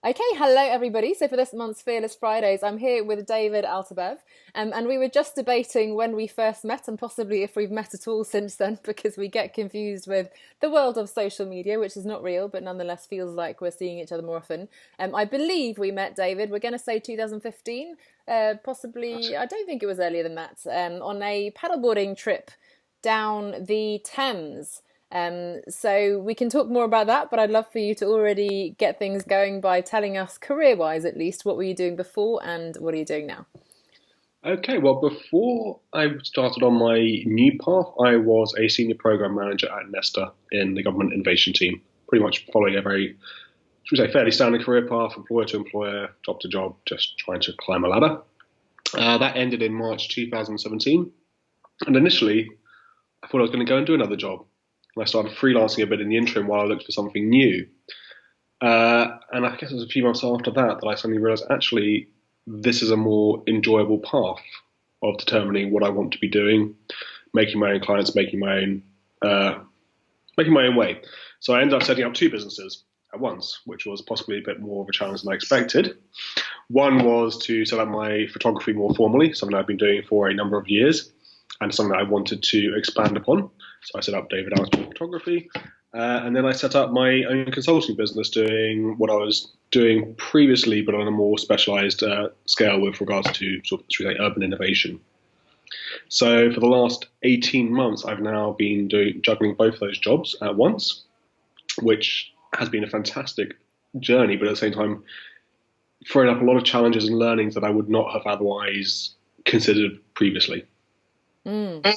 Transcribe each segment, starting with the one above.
Okay, hello everybody. So for this month's Fearless Fridays, I'm here with David Altabev, and we were just debating when we first met and possibly if we've met at all since then, because we get confused with the world of social media, which is not real, but nonetheless feels like we're seeing each other more often. I believe we met, David. We're going to say 2015, possibly. I don't think it was earlier than that. On a paddleboarding trip down the Thames. So we can talk more about that, but I'd love for you to already get things going by telling us, career-wise at least, what were you doing before and what are you doing now? Okay, well, before I started on my new path, I was a senior program manager at Nesta in the government innovation team, pretty much following a very, should we say, fairly standard career path, employer to employer, job to job, just trying to climb a ladder. That ended in March 2017, and initially I thought I was going to go and do another job. And I started freelancing a bit in the interim while I looked for something new. And I guess it was a few months after that that I suddenly realized actually this is a more enjoyable path of determining what I want to be doing, making my own clients, uh, making my own way. So I ended up setting up two businesses at once, which was possibly a bit more of a challenge than I expected. One was to set up my photography more formally, something I've been doing for a number of years, and something that I wanted to expand upon. So I set up David Altabev Photography, and then I set up my own consulting business doing what I was doing previously, but on a more specialized scale with regards to sort of, should we say, urban innovation. So for the last 18 months, I've now been juggling both those jobs at once, which has been a fantastic journey, but at the same time, throwing up a lot of challenges and learnings that I would not have otherwise considered previously. Mm.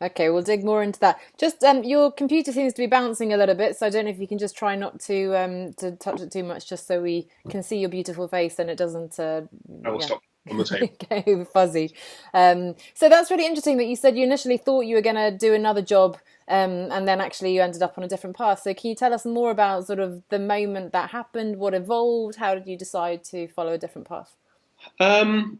Okay, we'll dig more into that. Just your computer seems to be bouncing a little bit, so I don't know if you can just try not to touch it too much, just so we can see your beautiful face and it doesn't, I will yeah, stop on the table. go fuzzy. So that's really interesting that you said you initially thought you were going to do another job, and then actually you ended up on a different path. So can you tell us more about sort of the moment that happened, what evolved, how did you decide to follow a different path? Um,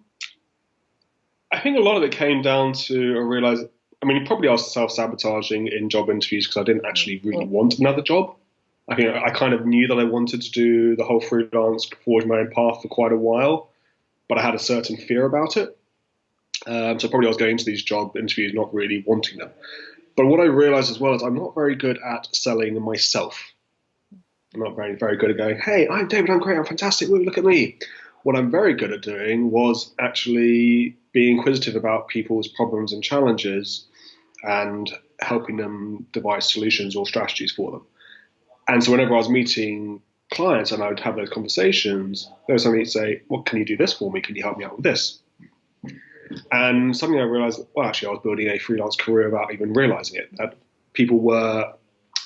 I think a lot of it came down to I realized, I mean, probably I was self-sabotaging in job interviews because I didn't actually really want another job. I think I kind of knew that I wanted to do the whole freelance, forge my own path for quite a while, but I had a certain fear about it. So probably I was going into these job interviews not really wanting them. But what I realized as well is I'm not very good at selling myself. I'm not very good at going, hey, I'm David, I'm great, I'm fantastic, woo, look at me. What I'm very good at doing was actually being inquisitive about people's problems and challenges and helping them devise solutions or strategies for them. And so whenever I was meeting clients and I would have those conversations, they would suddenly say, well, can you do this for me? Can you help me out with this? And something I realized, well, actually, I was building a freelance career without even realizing it, that people were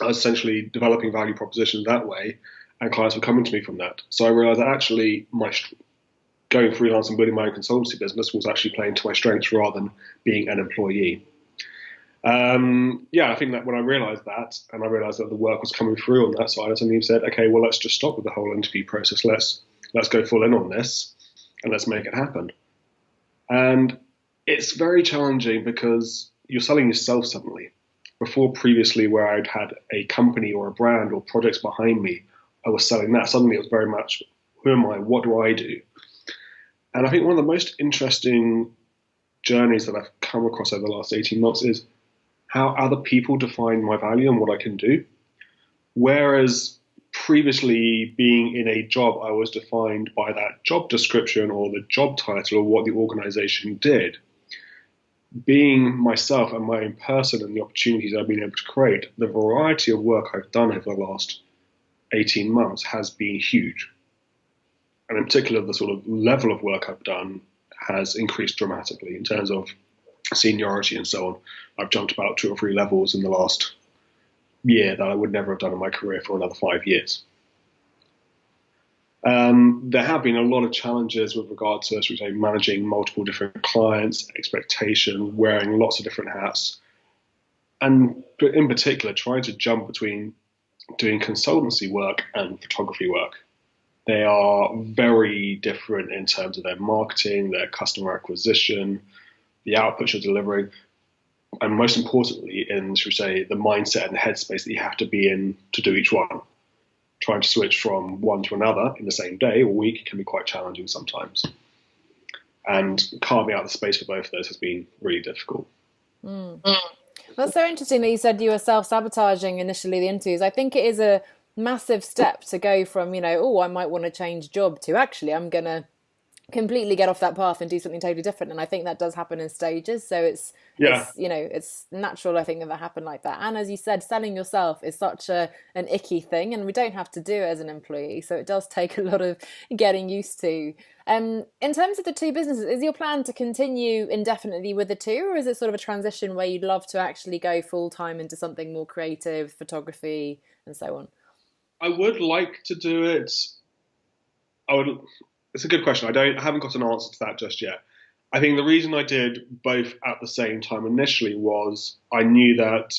essentially developing value propositions that way, and clients were coming to me from that. So I realized that actually my going freelance and building my own consultancy business was actually playing to my strengths rather than being an employee. Yeah, I think that when I realized that, and I realized that the work was coming through on that side, I suddenly said, okay, well, let's just stop with the whole interview process. Let's go full in on this, and let's make it happen. And it's very challenging because you're selling yourself suddenly. Before previously, where I'd had a company or a brand or projects behind me, I was selling that. Suddenly, it was very much, who am I? What do I do? And I think one of the most interesting journeys that I've come across over the last 18 months is how other people define my value and what I can do. Whereas previously being in a job, I was defined by that job description or the job title or what the organization did. Being myself and my own person and the opportunities I've been able to create, the variety of work I've done over the last 18 months has been huge. And in particular, the sort of level of work I've done has increased dramatically in terms of seniority and so on. I've jumped about 2 or 3 levels in the last year that I would never have done in my career for another 5 years. There have been a lot of challenges with regard to, should we say, managing multiple different clients, expectations, wearing lots of different hats, and in particular, trying to jump between doing consultancy work and photography work. They are very different in terms of their marketing, their customer acquisition, the outputs you're delivering, and most importantly, in, should we say, the mindset and the headspace that you have to be in to do each one. trying to switch from one to another in the same day or week can be quite challenging sometimes. And carving out the space for both of those has been really difficult. Mm. That's so interesting that you said you were self-sabotaging initially the interviews. I think it is a massive step to go from, oh, I might want to change job to actually I'm going to completely get off that path and do something totally different. And I think that does happen in stages. So it's natural, I think, that happened like that. And as you said, selling yourself is such an icky thing, and we don't have to do it as an employee. So it does take a lot of getting used to. In terms of the two businesses, is your plan to continue indefinitely with the two, or is it sort of a transition where you'd love to actually go full time into something more creative, photography, and so on? I would like to do it. It's a good question. I haven't got an answer to that just yet. I think the reason I did both at the same time initially was I knew that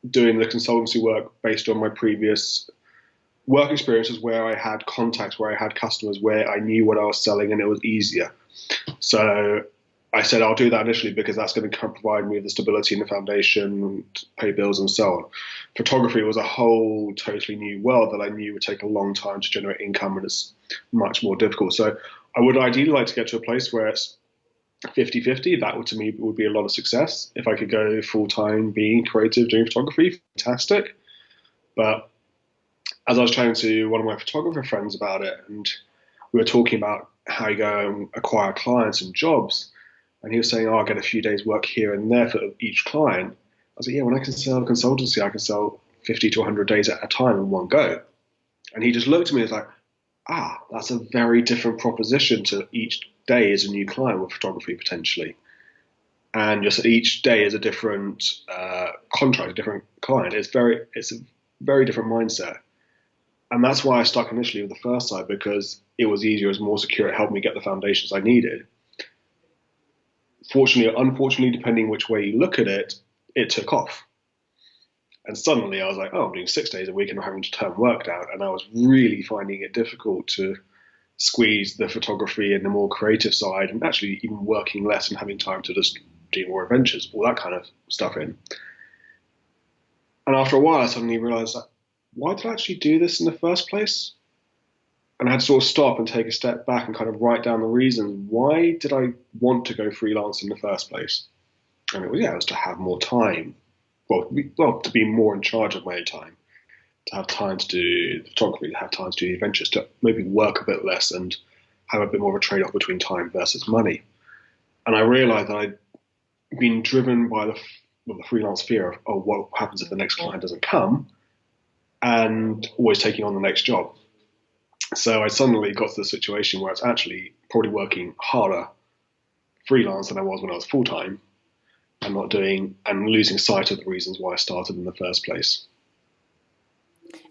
doing the consultancy work based on my previous work experiences where I had contacts, where I had customers, where I knew what I was selling and it was easier. So I said I'll do that initially because that's going to provide me with the stability and the foundation, pay bills and so on. Photography was a whole totally new world that I knew would take a long time to generate income, and it's much more difficult. So I would ideally like to get to a place where it's 50-50. That would, to me, would be a lot of success. If I could go full-time being creative, doing photography, fantastic. But as I was chatting to one of my photographer friends about it, and we were talking about how you go and acquire clients and jobs, and he was saying, I'll get a few days work here and there for each client. I was like, yeah, when I can sell a consultancy, I can sell 50 to 100 days at a time in one go. And he just looked at me and was like, that's a very different proposition to each day as a new client with photography potentially. And just each day is a different contract, a different client. It's a very different mindset. And that's why I stuck initially with the first side, because it was easier, it was more secure, it helped me get the foundations I needed. Fortunately or unfortunately, depending which way you look at it, it took off. And suddenly I was like, I'm doing 6 days a week and I'm having to turn work down. And I was really finding it difficult to squeeze the photography and the more creative side, and actually even working less and having time to just do more adventures, all that kind of stuff in. And after a while, I suddenly realized that, why did I actually do this in the first place? And I had to sort of stop and take a step back and kind of write down the reasons. Why did I want to go freelance in the first place? And it was to have more time. Well, to be more in charge of my own time, to have time to do photography, to have time to do the adventures, to maybe work a bit less and have a bit more of a trade-off between time versus money. And I realized that I'd been driven by the freelance fear of, what happens if the next client doesn't come, and always taking on the next job. So I suddenly got to the situation where it's actually probably working harder freelance than I was when I was full-time, and losing sight of the reasons why I started in the first place.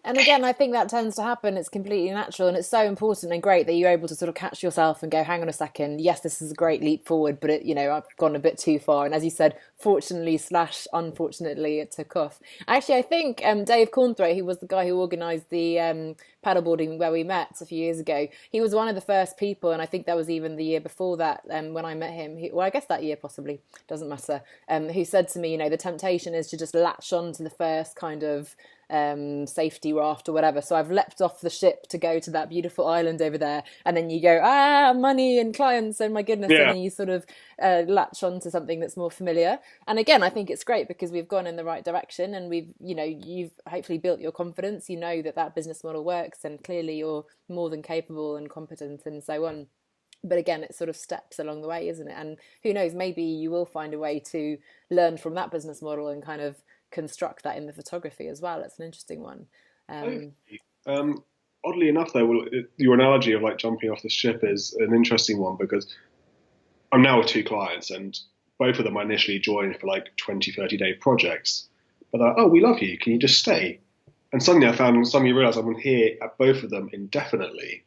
And again, I think that tends to happen. It's completely natural, and it's so important and great that you're able to sort of catch yourself and go, hang on a second, yes, this is a great leap forward, but I've gone a bit too far. And as you said, fortunately / unfortunately, it took off. Actually, I think Dave Cornthwaite, who was the guy who organised the paddleboarding where we met a few years ago, he was one of the first people, and I think that was even the year before that when I met him, I guess that year possibly, doesn't matter, who said to me, the temptation is to just latch on to the first kind of safety raft or whatever. So I've leapt off the ship to go to that beautiful island over there, and then you go, money and clients and my goodness, and then you sort of latch on to something that's more familiar. And again, I think it's great because we've gone in the right direction, and you've hopefully built your confidence. You know that business model works, and clearly you're more than capable and competent and so on. But again, it's sort of steps along the way, isn't it? And who knows, maybe you will find a way to learn from that business model and kind of construct that in the photography as well. It's an interesting one. Oddly enough, though, your analogy of like jumping off the ship is an interesting one, because I'm now with 2 clients, and both of them I initially joined for like 20-30 day projects, but they're like, oh, we love you, can you just stay? And suddenly realised I'm here at both of them indefinitely.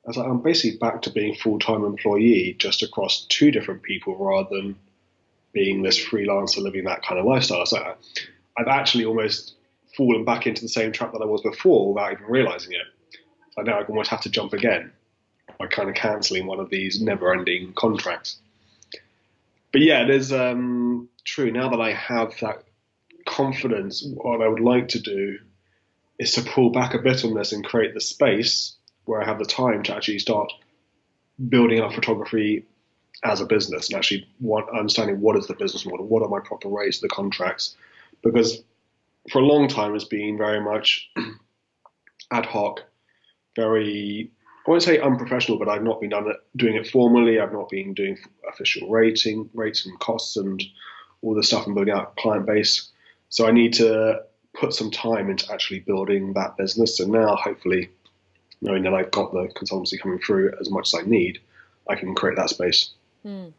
I was like, I'm basically back to being full-time employee, just across 2 different people rather than being this freelancer living that kind of lifestyle. So I've actually almost fallen back into the same trap that I was before without even realising it. So now I almost have to jump again by kind of cancelling one of these never-ending contracts. But yeah, there's true, now that I have that confidence, what I would like to do is to pull back a bit on this and create the space where I have the time to actually start building up photography as a business and actually understanding what is the business model, what are my proper rates, the contracts, because for a long time it's been very much ad hoc, very, I won't say unprofessional, but I've not been doing it formally. I've not been doing official rates and costs and all the stuff and building out a client base. So I need to put some time into actually building that business. And now, hopefully, knowing that I've got the consultancy coming through as much as I need, I can create that space. Mm.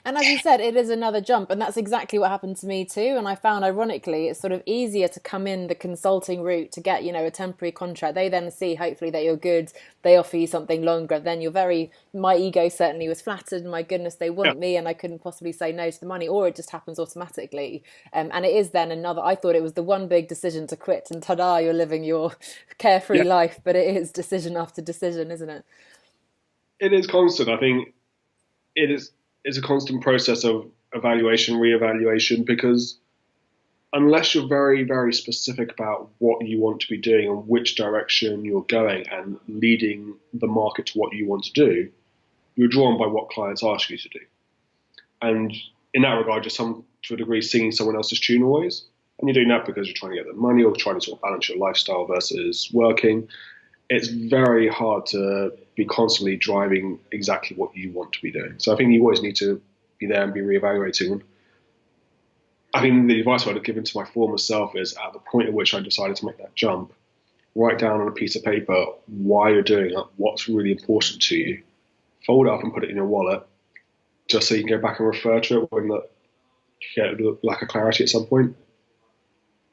And as you said, it is another jump, and that's exactly what happened to me too. And I found, ironically, it's sort of easier to come in the consulting route to get, a temporary contract. They then see, hopefully, that you're good. They offer you something longer. Then my ego certainly was flattered. My goodness, they Yeah. want me, and I couldn't possibly say no to the money, or it just happens automatically. And it is then I thought it was the one big decision to quit, and ta-da, you're living your carefree Yeah, life. But it is decision after decision, isn't it? it is constant. I think it's a constant process of evaluation, reevaluation, because unless you're very, very specific about what you want to be doing and which direction you're going and leading the market to what you want to do, you're drawn by what clients ask you to do. And in that regard, you're to a degree singing someone else's tune always. And you're doing that because you're trying to get the money or trying to sort of balance your lifestyle versus working. It's very hard to be constantly driving exactly what you want to be doing. So I think you always need to be there and be reevaluating. I think the advice I'd have given to my former self is at the point at which I decided to make that jump, write down on a piece of paper why you're doing it, what's really important to you, fold it up and put it in your wallet, just so you can go back and refer to it when you get a lack of clarity at some point.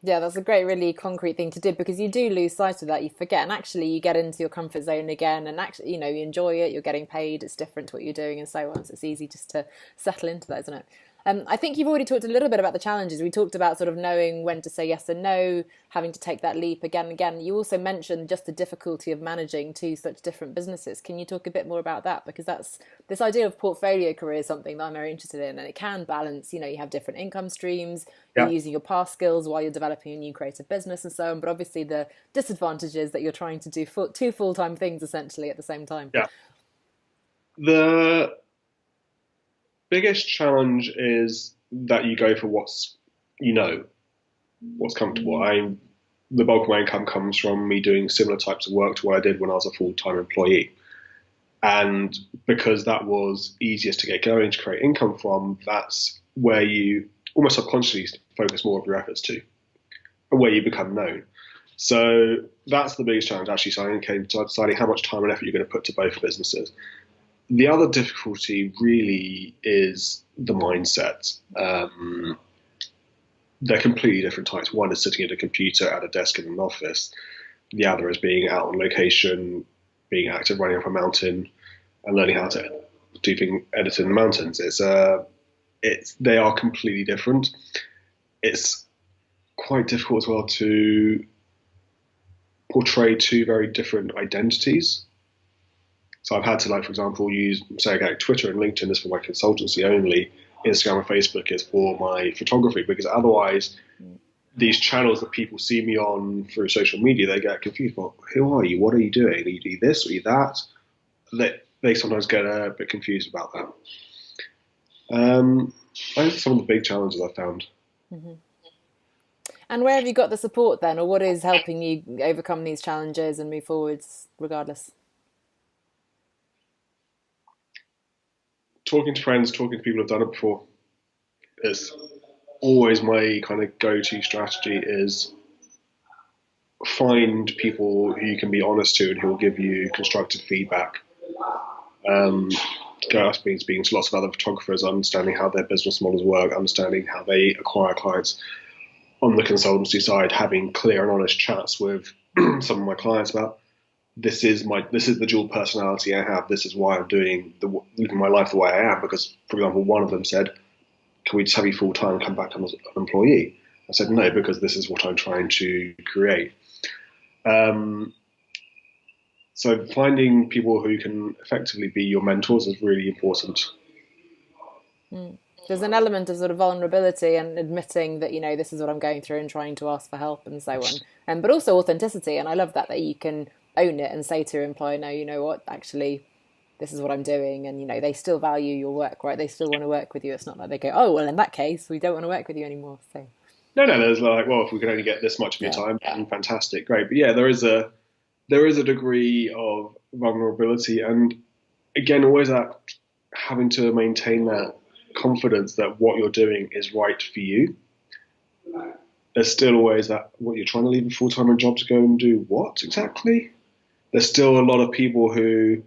Yeah, that's a great, really concrete thing to do because you do lose sight of that. You forget, and actually, you get into your comfort zone again, and actually, you enjoy it. You're getting paid. It's different to what you're doing, and so on. So it's easy just to settle into that, isn't it? I think you've already talked a little bit about the challenges. We talked about sort of knowing when to say yes and no, having to take that leap again and again. You also mentioned just the difficulty of managing two such different businesses. Can you talk a bit more about that? Because that's this idea of portfolio career is something that I'm very interested in, and it can balance. You have different income streams. You're Yeah, using your past skills while you're developing a new creative business and so on. But obviously, the disadvantage is that you're trying to do two full-time things essentially at the same time. yeah. The biggest challenge is that you go for you know, what's comfortable. The bulk of my income comes from me doing similar types of work to what I did when I was a full-time employee. And because that was easiest to get going to create income from, that's where you almost subconsciously focus more of your efforts to, and where you become known. So that's the biggest challenge, actually, deciding how much time and effort you're going to put to both businesses. The other difficulty really is the mindset. They're completely different types. One is sitting at a computer at a desk in an office. The other is being out on location, being active, running up a mountain, and learning how to edit in the mountains. They are completely different. It's quite difficult as well to portray two very different identities. So I've had to, like, for example, use, say, again, Twitter and LinkedIn is for my consultancy only. Instagram and Facebook is for my photography, because otherwise these channels that people see me on through social media, they get confused. Well, who are you? What are you doing? Are you doing this? Are you that? They sometimes get a bit confused about that. I think some of the big challenges I've found. Mm-hmm. And where have you got the support then, or what is helping you overcome these challenges and move forwards regardless? Talking to friends, talking to people who've done it before is always my kind of go-to strategy. Is find people who you can be honest to and who will give you constructive feedback. I've been speaking to lots of other photographers, understanding how their business models work, understanding how they acquire clients on the consultancy side, having clear and honest chats with some of my clients about this is the dual personality I have. This is why I'm living my life the way I am. Because, for example, one of them said, "Can we just have you full time and come back as an employee?" I said, "No, because this is what I'm trying to create." So finding people who can effectively be your mentors is really important. Mm. There's an element of sort of vulnerability and admitting that, this is what I'm going through and trying to ask for help and so on. But also authenticity. And I love that you can own it and say to your employer, no, you know what, actually, this is what I'm doing. And, they still value your work, right? They still want to work with you. It's not like they go, oh, well, in that case, we don't want to work with you anymore. So no, there's like, well, if we could only get this much of your time, then fantastic, great. But yeah, there is a degree of vulnerability. And again, always that having to maintain that confidence that what you're doing is right for you. There's still always that, what, you're trying to leave a full-time job to go and do what exactly? There's still a lot of people who,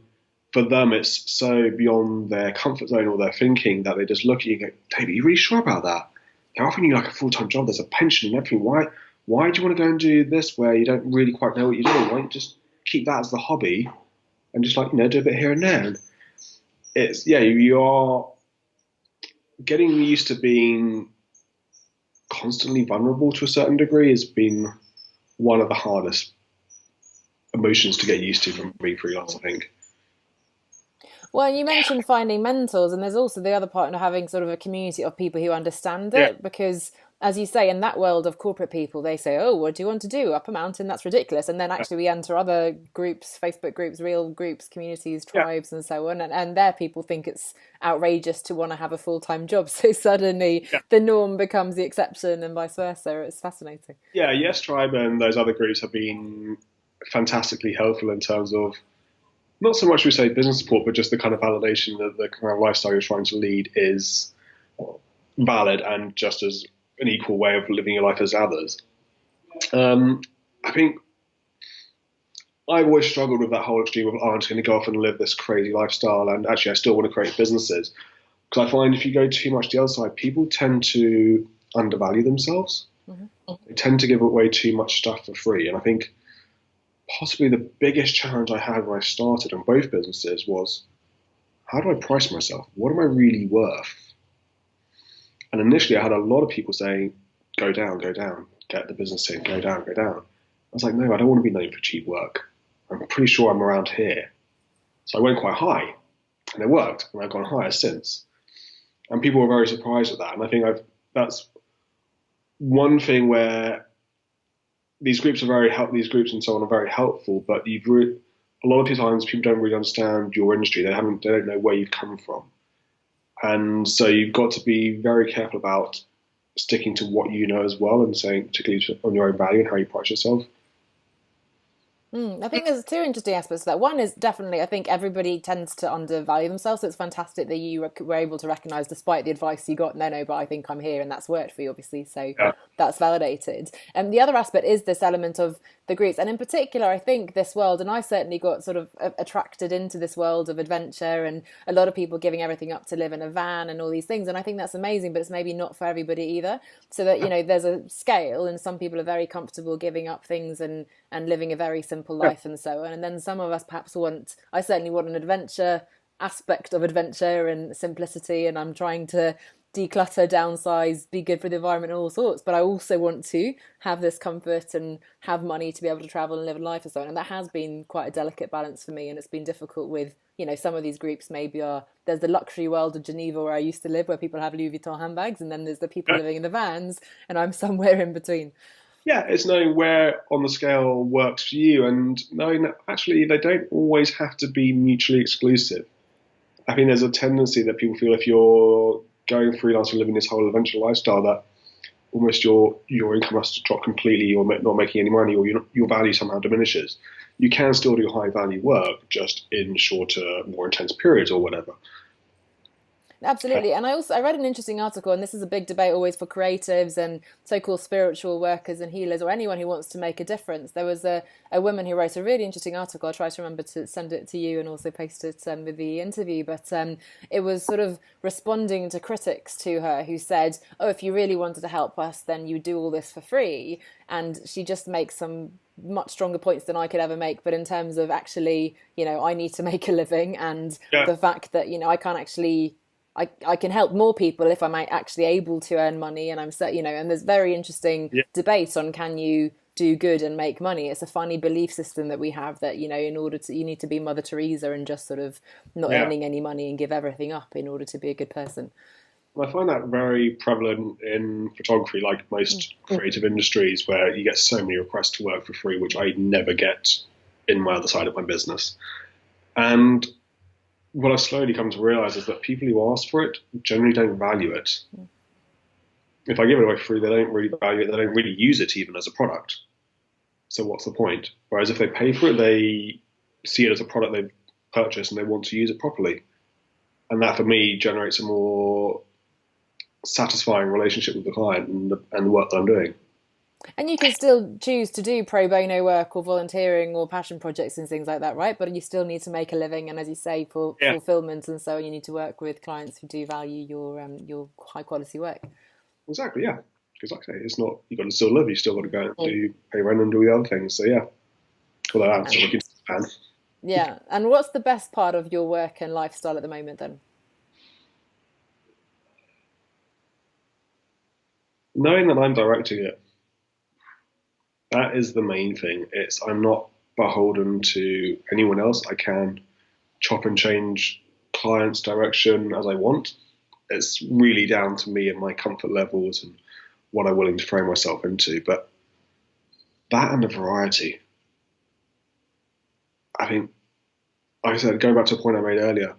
for them, it's so beyond their comfort zone or their thinking that they just look at you and go, David, are you really sure about that? They're offering you like a full-time job, there's a pension and everything. Why do you want to go and do this where you don't really quite know what you're doing? Why don't you just keep that as the hobby and just do a bit here and there? And it's, you are getting used to being constantly vulnerable to a certain degree has been one of the hardest emotions to get used to from being freelance, I think. Well, you mentioned finding mentors, and there's also the other part of having sort of a community of people who understand it, because as you say, in that world of corporate people, they say, oh, what do you want to do? Up a mountain? That's ridiculous. And then actually we enter other groups, Facebook groups, real groups, communities, tribes, and so on. And their people think it's outrageous to want to have a full-time job. So suddenly the norm becomes the exception and vice versa. It's fascinating. Yeah, Yes Tribe and those other groups have been fantastically helpful in terms of not so much we say business support, but just the kind of validation that the kind of lifestyle you're trying to lead is valid and just as an equal way of living your life as others. I think I've always struggled with that whole extreme of, oh, I'm just going to go off and live this crazy lifestyle, and actually I still want to create businesses. Because I find if you go too much the other side, people tend to undervalue themselves. Mm-hmm. They tend to give away too much stuff for free. And I think possibly the biggest challenge I had when I started on both businesses was, how do I price myself? What am I really worth? And initially I had a lot of people saying, go down, get the business in, go down. I was like, no, I don't want to be known for cheap work. I'm pretty sure I'm around here. So I went quite high, and it worked, and I've gone higher since. And people were very surprised at that. And I think that's one thing where these groups and so on are very helpful, but a lot of the times people don't really understand your industry. They don't know where you've come from. And so you've got to be very careful about sticking to what you know as well, and saying particularly on your own value and how you price yourself. I think there's two interesting aspects to that. One is definitely, I think everybody tends to undervalue themselves. So it's fantastic that you were able to recognise, despite the advice you got, no, but I think I'm here, and that's worked for you, obviously. So that's validated. And the other aspect is this element of the groups. And in particular, I think this world, and I certainly got sort of attracted into this world of adventure, and a lot of people giving everything up to live in a van and all these things. And I think that's amazing, but it's maybe not for everybody either. So that, there's a scale, and some people are very comfortable giving up things and living a very simple life and so on. And then some of us perhaps I certainly want an adventure aspect of adventure and simplicity, and I'm trying to declutter, downsize, be good for the environment and all sorts, but I also want to have this comfort and have money to be able to travel and live a life and so on. And that has been quite a delicate balance for me, and it's been difficult with, some of these groups maybe there's the luxury world of Geneva where I used to live, where people have Louis Vuitton handbags, and then there's the people living in the vans, and I'm somewhere in between. Yeah, it's knowing where on the scale works for you, and knowing that actually they don't always have to be mutually exclusive. I think there's a tendency that people feel if you're going freelance and living this whole adventure lifestyle, that almost your income has to drop completely, or not making any money, or your value somehow diminishes. You can still do high value work, just in shorter, more intense periods or whatever. Absolutely. And I read an interesting article, and this is a big debate always for creatives and so-called spiritual workers and healers, or anyone who wants to make a difference. There was a woman who wrote a really interesting article. I'll try to remember to send it to you and also post it with the interview. But it was sort of responding to critics to her who said, oh, if you really wanted to help us, then you do all this for free. And she just makes some much stronger points than I could ever make, but in terms of actually, I need to make a living, and the fact that, I can't actually... I can help more people if I'm actually able to earn money, and and there's very interesting debate on, can you do good and make money? It's a funny belief system that we have that, in order to, you need to be Mother Teresa and just sort of not earning any money and give everything up in order to be a good person. And I find that very prevalent in photography, like most creative industries, where you get so many requests to work for free, which I never get in my other side of my business. And what I've slowly come to realize is that people who ask for it generally don't value it. If I give it away for free, they don't really value it. They don't really use it even as a product. So what's the point? Whereas if they pay for it, they see it as a product they've purchased and they want to use it properly. And that, for me, generates a more satisfying relationship with the client and the work that I'm doing. And you can still choose to do pro bono work or volunteering or passion projects and things like that, right? But you still need to make a living, and as you say, for fulfillment and so on, you need to work with clients who do value your high quality work. Exactly, yeah. Because like I say, it's not, you've got to still live, you still got to go and pay rent and do the other things. So yeah, although I'm still looking to Japan. Yeah, and what's the best part of your work and lifestyle at the moment then? Knowing that I'm directing it. That is the main thing. I'm not beholden to anyone else. I can chop and change clients' direction as I want. It's really down to me and my comfort levels and what I'm willing to throw myself into. But that and the variety. I think, like I said, going back to a point I made earlier,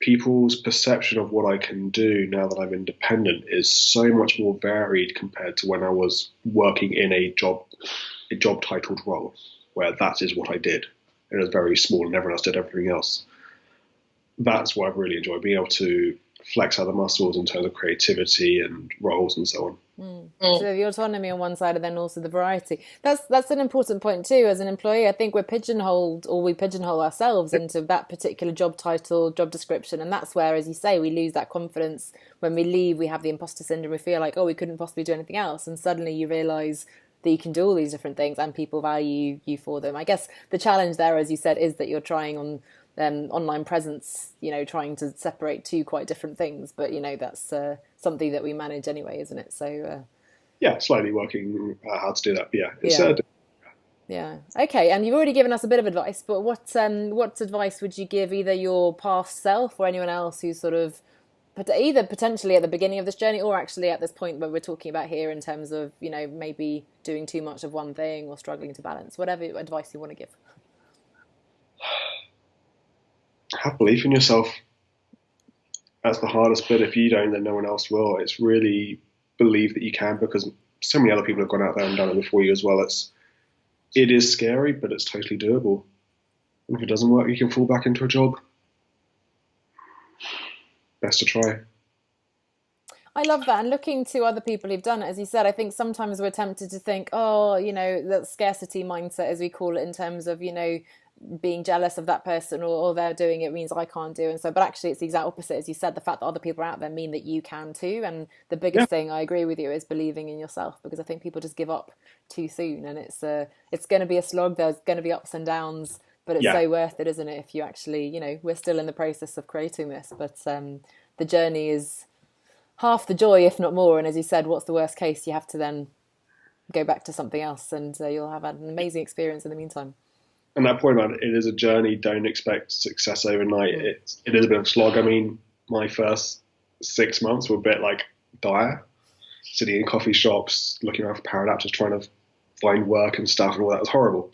people's perception of what I can do now that I'm independent is so much more varied compared to when I was working in a job titled role, where that is what I did. It was very small and everyone else did everything else. That's what I've really enjoyed, being able to flex other muscles in terms of creativity and roles and so on. So the autonomy on one side and then also the variety. That's an important point too. As an employee, I think we're pigeonholed, or we pigeonhole ourselves into that particular job title, job description, and that's where, as you say, we lose that confidence. When we leave, we have the imposter syndrome. We feel like, oh, we couldn't possibly do anything else, and suddenly you realise that you can do all these different things and people value you for them. I guess the challenge there, as you said, is that you're trying on online presence, trying to separate two quite different things, but that's something that we manage anyway, isn't it? So yeah, slightly working hard to do that, but yeah. Okay, and you've already given us a bit of advice, but what advice would you give either your past self or anyone else who's sort of either potentially at the beginning of this journey or actually at this point where we're talking about here in terms of maybe doing too much of one thing or struggling to balance, whatever advice you want to give? Have belief in yourself. That's the hardest bit. If you don't, then no one else will. It's really believe that you can, because so many other people have gone out there and done it before you as well. It is scary, but it's totally doable. And if it doesn't work, you can fall back into a job. Best to try. I love that. And looking to other people who've done it, as you said, I think sometimes we're tempted to think, that scarcity mindset, as we call it, in terms of, being jealous of that person or they're doing it means I can't do. And so, but actually it's the exact opposite. As you said, the fact that other people are out there mean that you can too. And the biggest thing, I agree with you, is believing in yourself, because I think people just give up too soon, and it's going to be a slog. There's going to be ups and downs, but it's so worth it, isn't it? If you actually, we're still in the process of creating this, but the journey is half the joy, if not more. And as you said, what's the worst case? You have to then go back to something else, and you'll have had an amazing experience in the meantime. And that point about it is a journey. Don't expect success overnight. It is a bit of a slog. I mean, my first 6 months were a bit like dire, sitting in coffee shops, looking around for power adapters, trying to find work and stuff, and all that was horrible.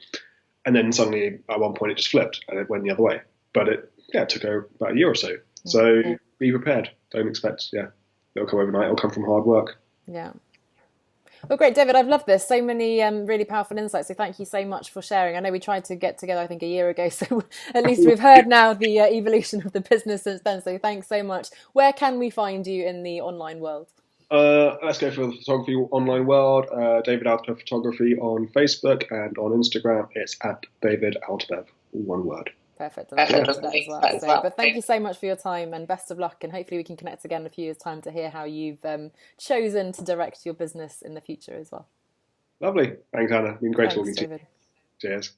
And then suddenly, at one point, it just flipped and it went the other way. But it took about a year or so. So be prepared. Don't expect, it'll come overnight. It'll come from hard work. Yeah. Well, great, David. I've loved this. So many really powerful insights. So thank you so much for sharing. I know we tried to get together, I think, a year ago. So at least we've heard now the evolution of the business since then. So thanks so much. Where can we find you in the online world? Let's go for the photography online world. David Altabev Photography on Facebook, and on Instagram, it's at David Altabev, all one word. Perfect. And I'll link to that as well. But thank you so much for your time, and best of luck. And hopefully we can connect again in a few years' time to hear how you've chosen to direct your business in the future as well. Lovely. Thanks, Hannah. It's been great talking to you. Cheers.